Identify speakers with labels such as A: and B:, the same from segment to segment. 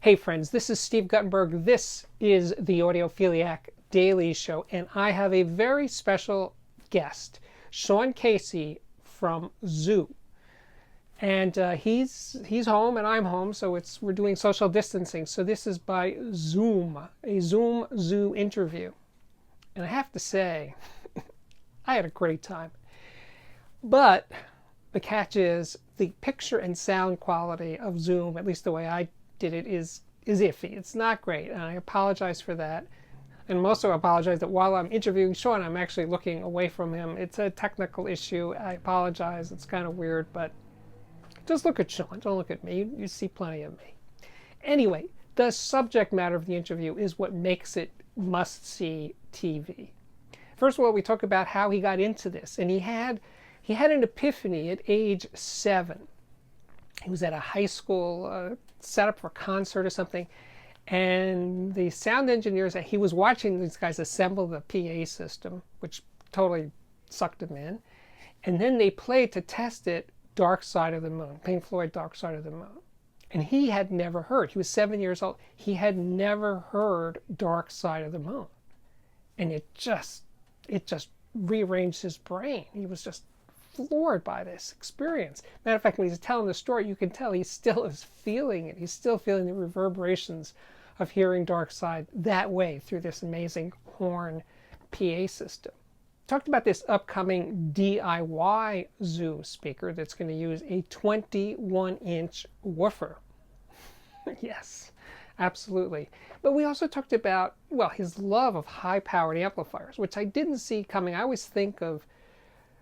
A: Hey friends, this is Steve Guttenberg. This is the Audiophiliac Daily Show, and I have a very special guest, Sean Casey from Zoo. And he's home and I'm home, so we're doing social distancing. So this is by Zoom, a Zoom Zoo interview. And I have to say, I had a great time. But the catch is the picture and sound quality of Zoom, at least the way I did it, is iffy. It's not great, and I apologize for that. And also apologize that while I'm interviewing Sean, I'm actually looking away from him. It's a technical issue. I apologize. It's kind of weird, but just look at Sean. Don't look at me. You see plenty of me. Anyway, the subject matter of the interview is what makes it must-see TV. First of all, we talk about how he got into this, and he had an epiphany at age 7. He was at a high school set up for a concert or something, and the sound engineers, he was watching these guys assemble the PA system, which totally sucked him in, and then they played to test it Dark Side of the Moon, Pink Floyd Dark Side of the Moon. And he had never heard, he was 7 years old, he had never heard Dark Side of the Moon. And it just rearranged his brain. He was just floored by this experience. Matter of fact, when he's telling the story, you can tell he still is feeling it. He's still feeling the reverberations of hearing Dark Side that way through this amazing horn PA system. Talked about this upcoming DIY Zoo speaker that's going to use a 21-inch woofer. Yes, absolutely. But we also talked about, well, his love of high-powered amplifiers, which I didn't see coming. I always think of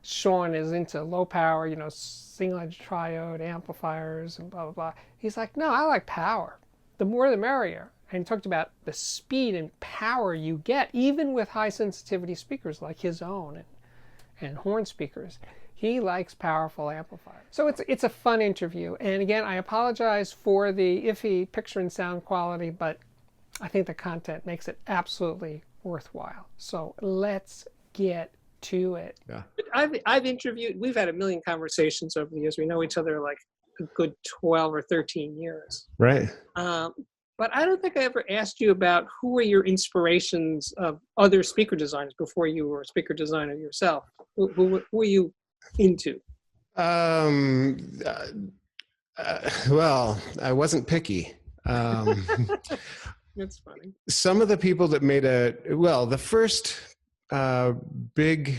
A: Sean is into low power, single-edge triode amplifiers and blah, blah, blah. He's like, no, I like power. The more the merrier. And he talked about the speed and power you get, even with high sensitivity speakers like his own and horn speakers. He likes powerful amplifiers. So it's a fun interview. And again, I apologize for the iffy picture and sound quality, but I think the content makes it absolutely worthwhile. So let's get to it.
B: Yeah.
A: I've interviewed, we've had a million conversations over the years. We know each other like a good 12 or 13 years.
B: Right.
A: But I don't think I ever asked you about who were your inspirations of other speaker designers before you were a speaker designer yourself. Who were you into?
B: Well, I wasn't picky.
A: That's funny.
B: Some of the people that made the first big,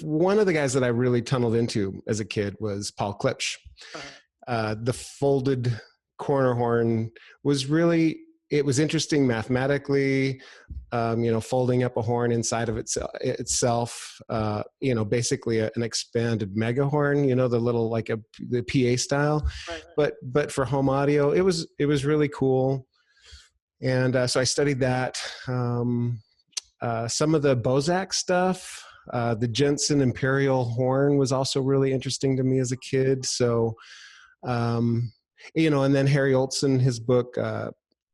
B: one of the guys that I really tunneled into as a kid was Paul Klipsch. The folded corner horn was it was interesting mathematically, folding up a horn inside of itself, basically an expanded mega horn, the little, like the PA style, right. But for home audio, it was really cool. And so I studied that. Some of the Bozak stuff, the Jensen Imperial horn was also really interesting to me as a kid. So, and then Harry Olson, his book,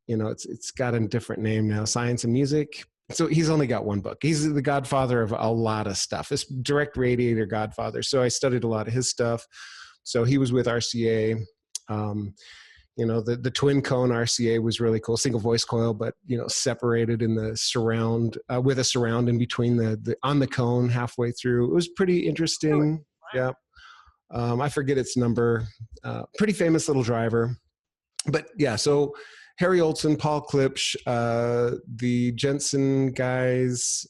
B: it's got a different name now, Science and Music. So he's only got one book. He's the godfather of a lot of stuff. This direct radiator godfather. So I studied a lot of his stuff. So he was with RCA. The twin cone RCA was really cool, single voice coil, but separated in the surround, with a surround in between the on the cone halfway through. It was pretty interesting. Yeah. I forget its number. Pretty famous little driver. But yeah, so Harry Olson, Paul Klipsch, the Jensen guys,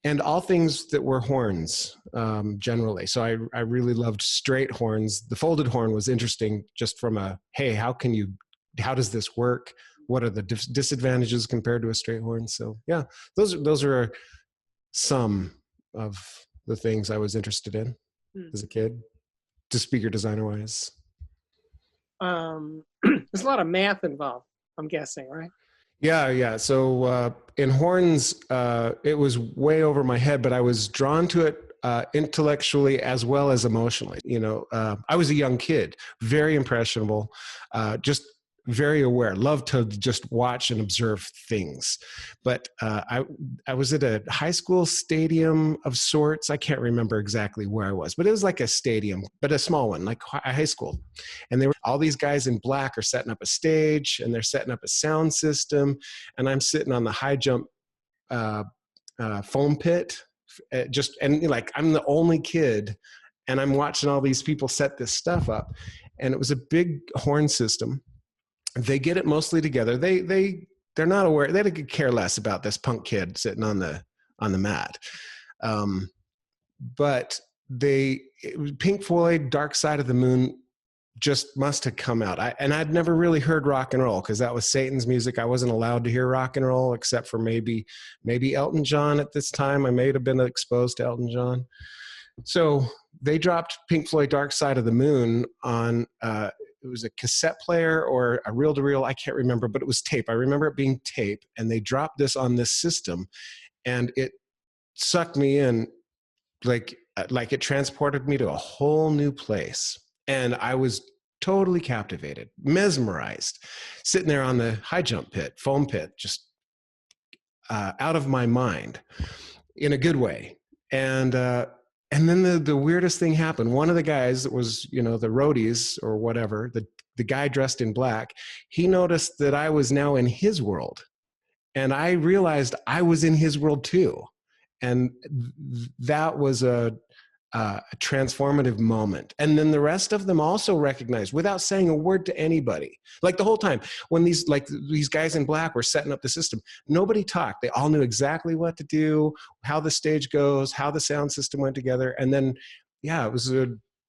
B: and all things that were horns, generally. So I really loved straight horns. The folded horn was interesting just from hey, how does this work? What are the disadvantages compared to a straight horn? So yeah, those are some of the things I was interested in as a kid, to speaker designer wise.
A: There's a lot of math involved, I'm guessing, right?
B: Yeah. So in horns, it was way over my head, but I was drawn to it intellectually as well as emotionally. I was a young kid, very impressionable, just very aware, love to just watch and observe things. But I was at a high school stadium of sorts. I can't remember exactly where I was, but it was like a stadium, but a small one, like a high school. And they were all these guys in black are setting up a stage, and they're setting up a sound system. And I'm sitting on the high jump foam pit, and like I'm the only kid, and I'm watching all these people set this stuff up. And it was a big horn system. They get it mostly together. They're not aware. They could care less about this punk kid sitting on the mat. But Pink Floyd, Dark Side of the Moon just must have come out. I'd never really heard rock and roll because that was Satan's music. I wasn't allowed to hear rock and roll except for maybe Elton John at this time. I may have been exposed to Elton John. So they dropped Pink Floyd Dark Side of the Moon on, it was a cassette player or a reel-to-reel, I can't remember, but it was tape. I remember it being tape, and they dropped this on this system, and it sucked me in like it transported me to a whole new place. And I was totally captivated, mesmerized, sitting there on the high jump pit, foam pit, just out of my mind in a good way. And then the weirdest thing happened. One of the guys that was, the roadies or whatever, the guy dressed in black, he noticed that I was now in his world. And I realized I was in his world too. And that was a transformative moment. And then the rest of them also recognized without saying a word to anybody. Like the whole time when these guys in black were setting up the system, nobody talked. They all knew exactly what to do, how the stage goes, how the sound system went together. And then, it was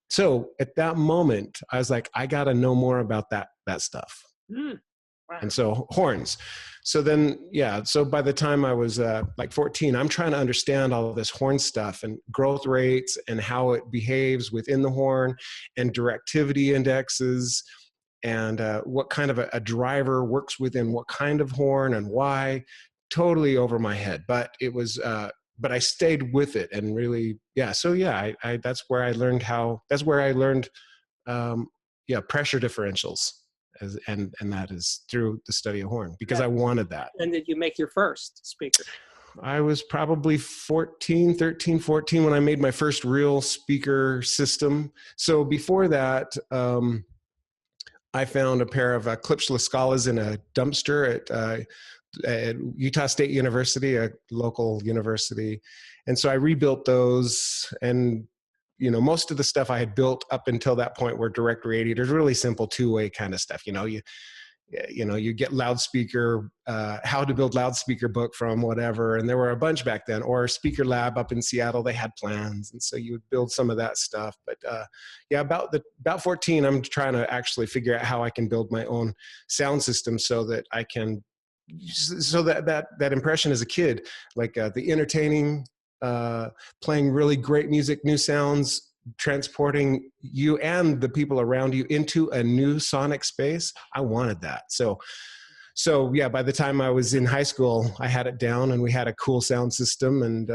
B: so at that moment, I was like, I got to know more about that stuff.
A: Wow.
B: And so horns. So then, so by the time I was like 14, I'm trying to understand all of this horn stuff and growth rates and how it behaves within the horn and directivity indexes and what kind of a driver works within what kind of horn and why. Totally over my head. But it was, but I stayed with it and really, So that's where I learned pressure differentials. And that is through the study of horn because I wanted that.
A: And did you make your first speaker?
B: I was probably 13, 14 when I made my first real speaker system. So before that, I found a pair of Klipsch Lascalas in a dumpster at Utah State University, a local university. And so I rebuilt those, and most of the stuff I had built up until that point were direct radiators, really simple two-way kind of stuff. You get loudspeaker, how to build loudspeaker book from whatever. And there were a bunch back then, or Speaker Lab up in Seattle, they had plans. And so you would build some of that stuff. But about 14, I'm trying to actually figure out how I can build my own sound system so that I can, so that impression as a kid, like the entertaining, playing really great music, new sounds, transporting you and the people around you into a new sonic space. I wanted that. So by the time I was in high school, I had it down, and we had a cool sound system, and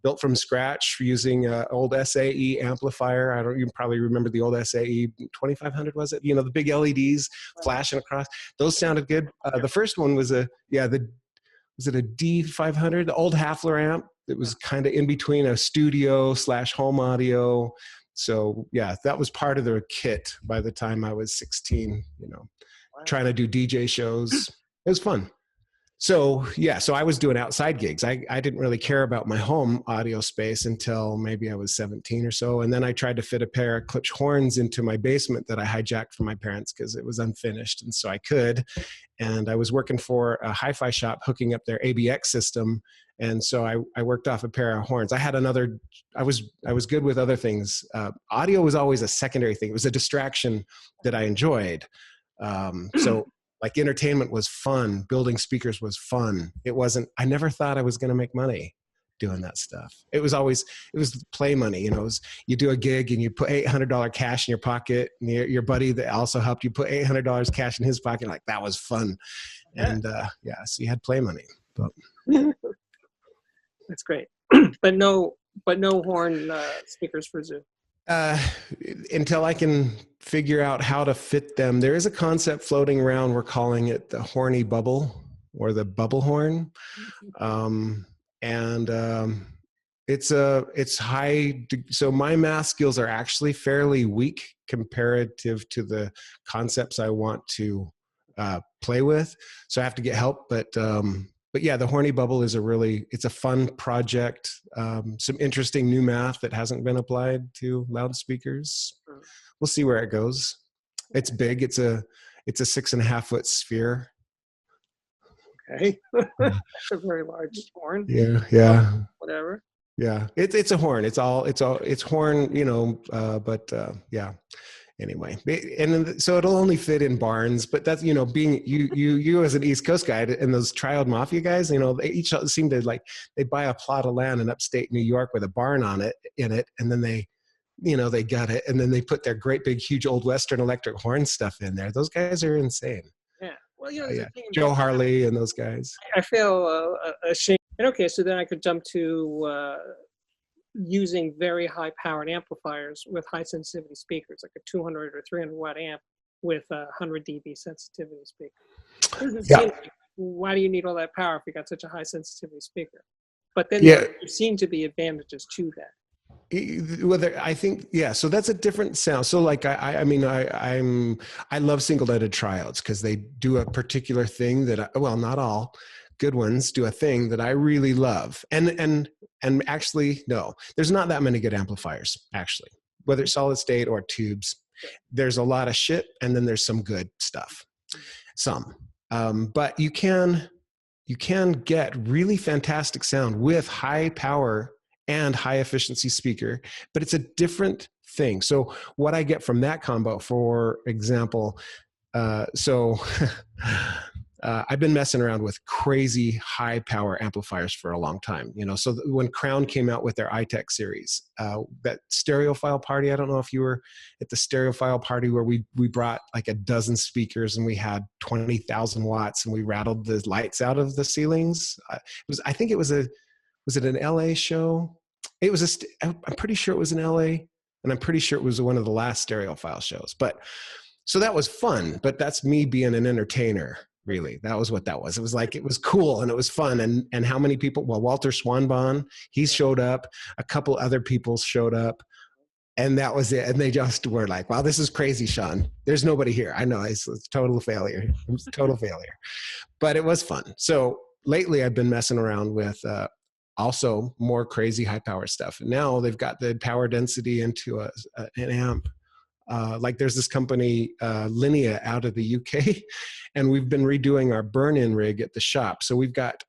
B: built from scratch using old SAE amplifier. You probably remember the old SAE 2500, was it? The big LEDs flashing across. Those sounded good. The first one was was it a D500, the old Hafler amp? It was kind of in between a studio / home audio. So that was part of the kit by the time I was 16, trying to do DJ shows. It was fun. So I was doing outside gigs. I didn't really care about my home audio space until maybe I was 17 or so. And then I tried to fit a pair of Klipsch horns into my basement that I hijacked from my parents because it was unfinished. And so I could. And I was working for a hi-fi shop hooking up their ABX system. And so I worked off a pair of horns. I was good with other things. Audio was always a secondary thing. It was a distraction that I enjoyed. So like entertainment was fun. Building speakers was fun. I never thought I was going to make money doing that stuff. It was play money. You do a gig and you put $800 cash in your pocket, and your buddy that also helped you put $800 cash in his pocket. Like, that was fun. And so you had play money. But
A: that's great. but no horn speakers for Zoo.
B: Uh, until I can figure out how to fit them. There is a concept floating around. We're calling it the Horny Bubble or the bubble horn. Um, and it's high. So my math skills are actually fairly weak comparative to the concepts I want to play with. So I have to get help. But yeah, the Horny Bubble is it's a fun project. Some interesting new math that hasn't been applied to loudspeakers. We'll see where it goes. It's big. It's a 6.5 foot sphere.
A: Okay. That's a very large horn.
B: Yeah,
A: Oh,
B: yeah.
A: whatever.
B: Yeah, it's a horn. It's horn. Yeah. Anyway, so it'll only fit in barns. But that's being you as an East Coast guy and those Triad Mafia guys. They each seem to they buy a plot of land in upstate New York with a barn in it, and then they gut it, and then they put their great big huge old Western Electric horn stuff in there. Those guys are insane.
A: Yeah. Well, there's
B: Yeah,
A: a thing
B: Joe
A: about
B: Harley and those guys.
A: I feel ashamed. And okay, so then I could jump to using very high-powered amplifiers with high sensitivity speakers, like a 200 or 300 watt amp with a 100 dB sensitivity speaker.
B: Yeah.
A: Why do you need all that power if you got such a high sensitivity speaker? But then
B: Yeah.
A: there seem to be advantages to that.
B: Whether I think, yeah, so that's a different sound. So like I love single-ended triodes because they do a particular thing that not all good ones do a thing that I really love. And actually, no, there's not that many good amplifiers actually, whether it's solid state or tubes. There's a lot of shit, and then there's some good stuff. But you can get really fantastic sound with high power and high efficiency speaker, but it's a different thing. So what I get from that combo, for example, I've been messing around with crazy high power amplifiers for a long time. So when Crown came out with their iTech series, that stereophile party, I don't know if you were at the stereophile party where we brought like a dozen speakers and we had 20,000 watts and we rattled the lights out of the ceilings. I think it was was it an LA show? It was I'm pretty sure it was in LA, and I'm pretty sure it was one of the last stereophile shows. But so that was fun, but that's me being an entertainer. Really, that was what that was. It was like, it was cool and it was fun. And how many people? Well, Walter Swanbahn, he showed up. A couple other people showed up, and that was it. And they just were like, "Wow, this is crazy, Sean. There's nobody here. I know it's total failure. It was a total failure." But it was fun. So lately, I've been messing around with also more crazy high power stuff. And now they've got the power density into an amp. Like there's this company, Linea, out of the UK, and we've been redoing our burn-in rig at the shop. So we've got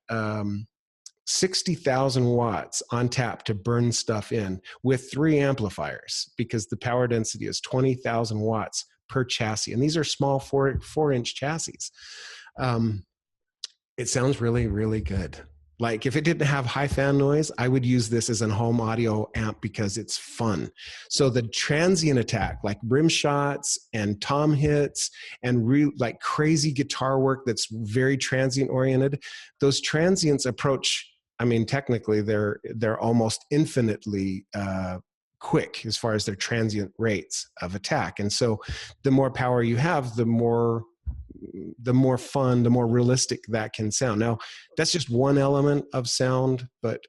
B: 60,000 watts on tap to burn stuff in with 3 amplifiers, because the power density is 20,000 watts per chassis. And these are small 4-inch chassis. It sounds really, really good. Like if it didn't have high fan noise, I would use this as a home audio amp because it's fun. So the transient attack, like rim shots and tom hits and like crazy guitar work that's very transient oriented, those transients approach, I mean, technically they're almost infinitely quick as far as their transient rates of attack. And so the more power you have, the more fun, the more realistic that can sound. Now, that's just one element of sound, but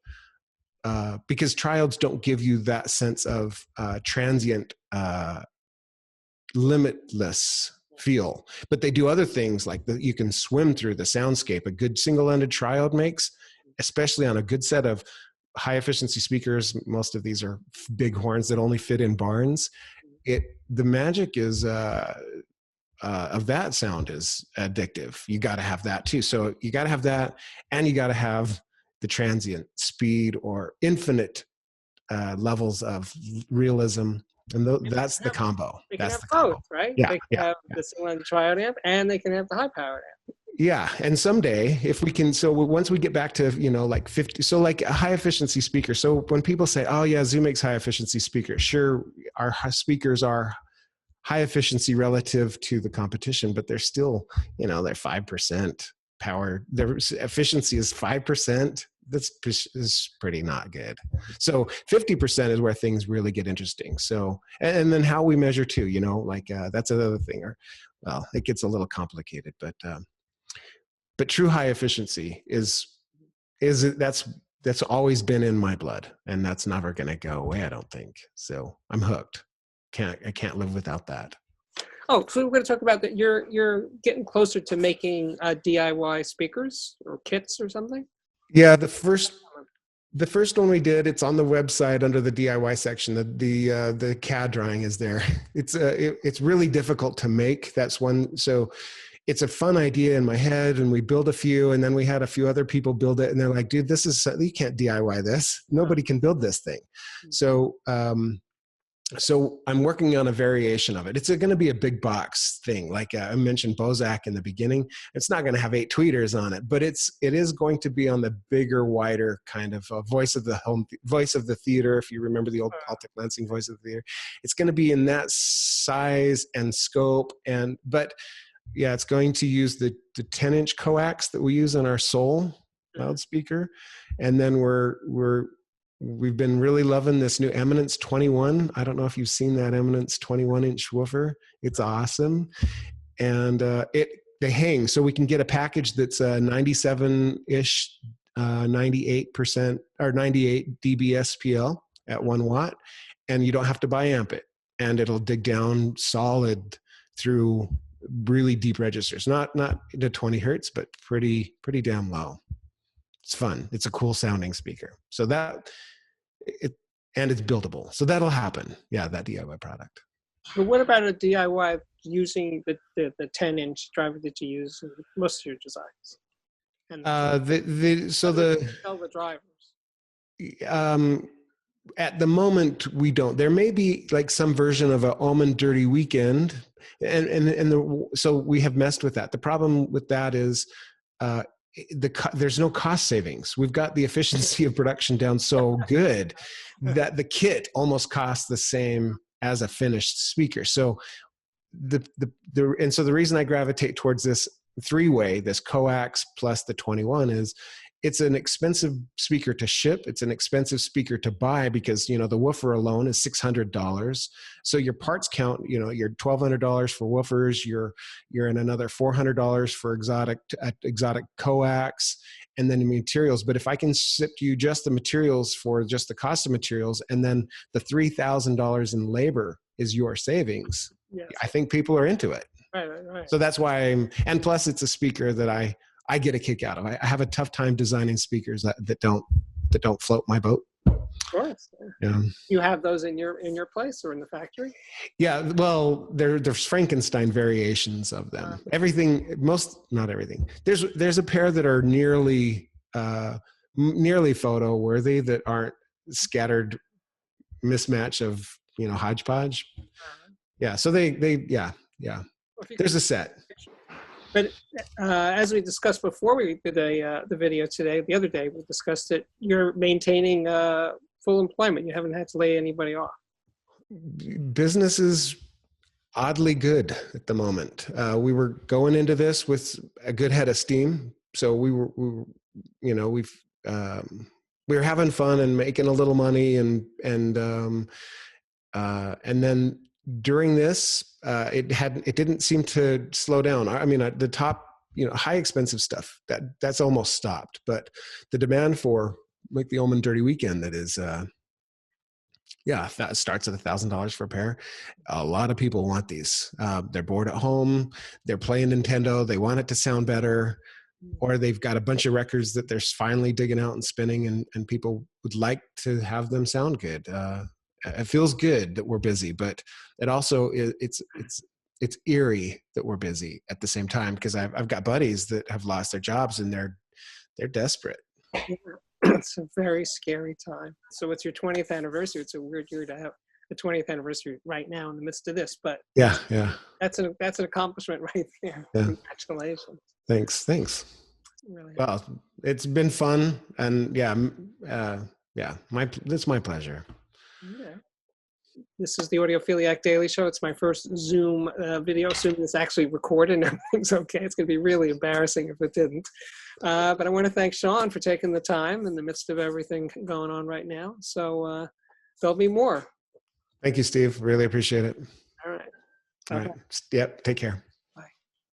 B: because triodes don't give you that sense of transient, limitless feel, but they do other things like that. You can swim through the soundscape. A good single-ended triode makes, especially on a good set of high efficiency speakers. Most of these are big horns that only fit in barns. The magic is of that sound is addictive. You got to have that too. So you got to have that, and you got to have the transient speed or infinite levels of realism. And that's the combo.
A: They can
B: That's
A: have
B: the
A: both,
B: combo.
A: right?
B: Yeah,
A: They can have the single-ended triode amp, and they can have the high-powered amp.
B: Yeah, and someday if we can, so once we get back to like 50, so like a high efficiency speaker. So when people say, "Oh yeah, Zoom makes high efficiency speakers," sure, our speakers are high efficiency relative to the competition, but they're still, they're 5% power. Their efficiency is 5%. this is pretty not good. So 50% is where things really get interesting. So, and then how we measure too, you know, like that's another thing. Or, well, it gets a little complicated, but true high efficiency is that's always been in my blood, and that's never going to go away, I don't think. So I'm hooked. I can't live without that.
A: Oh, so we're going to talk about that. You're getting closer to making DIY speakers or kits or something.
B: Yeah, the first one we did, it's on the website under the DIY section. The CAD drawing is there. It's really difficult to make. That's one. So it's a fun idea in my head, and we build a few, and then we had a few other people build it, and they're like, dude, you can't DIY this. Nobody can build this thing. So so I'm working on a variation of it. It's going to be a big box thing. Like I mentioned Bozak in the beginning. It's not going to have 8 tweeters on it, but it is going to be on the bigger, wider kind of voice of the theater. If you remember the old Baltic Lansing voice of the theater, it's going to be in that size and scope. But yeah, it's going to use the 10-inch coax that we use on our Soul loudspeaker, and then we've been really loving this new Eminence 21. I don't know if you've seen that Eminence 21-inch woofer. It's awesome. And they hang. So we can get a package that's 97-ish, 98% or 98 dB SPL at 1 watt. And you don't have to bi-amp it. And it'll dig down solid through really deep registers. Not to 20 hertz, but pretty damn low. It's fun. It's a cool sounding speaker. So and it's buildable. So that'll happen. Yeah, that DIY product.
A: But what about a DIY using the 10-inch driver that you use in most of your designs? And
B: tell
A: the drivers.
B: At the moment we don't. There may be like some version of a Almond Dirty Weekend, so we have messed with that. The problem with that is there's no cost savings. We've got the efficiency of production down so good that the kit almost costs the same as a finished speaker. So so the reason I gravitate towards this 3-way, this coax plus the 21, is it's an expensive speaker to ship. It's an expensive speaker to buy because, you know, the woofer alone is $600. So your parts count, you know, you're $1,200 for woofers. You're in another $400 for exotic coax, and then the materials. But if I can ship you just the materials for just the cost of materials, and then the $3,000 in labor is your savings, yes, I think people are into it.
A: Right.
B: So that's why and plus it's a speaker that I get a kick out of. I have a tough time designing speakers that don't float my boat.
A: Of course.
B: Yeah.
A: You have those in your place or in the factory?
B: Yeah. Well, there's Frankenstein variations of them. Not everything. There's a pair that are nearly photo worthy that aren't scattered mismatch of, you know, hodgepodge. Yeah. So yeah. There's a set.
A: But as we discussed before we did the video today, the other day, we discussed that you're maintaining full employment. You haven't had to lay anybody off.
B: Business is oddly good at the moment. We were going into this with a good head of steam. So we were having fun and making a little money and then during this, it didn't seem to slow down. I mean, the top, you know, high expensive stuff that's almost stopped, but the demand for like the Almond Dirty Weekend, that is, that starts at $1,000 for a pair. A lot of people want these. They're bored at home. They're playing Nintendo. They want it to sound better, or they've got a bunch of records that they're finally digging out and spinning, and people would like to have them sound good. It feels good that we're busy, but it also it's eerie that we're busy at the same time, because I've got buddies that have lost their jobs and they're desperate.
A: It's a very scary time. So it's your 20th anniversary. It's a weird year to have a 20th anniversary right now in the midst of this, but
B: yeah,
A: that's an accomplishment right there. Yeah. Congratulations.
B: Thanks.
A: Really.
B: Well, it's been fun, and it's my pleasure.
A: Yeah. This is the Audiophiliac Daily Show. It's my first Zoom video, assuming it's actually recorded and everything's okay. It's going to be really embarrassing if it didn't. But I want to thank Sean for taking the time in the midst of everything going on right now. So there'll be more.
B: Thank you, Steve. Really appreciate it.
A: All right.
B: All right. Yep. Take care.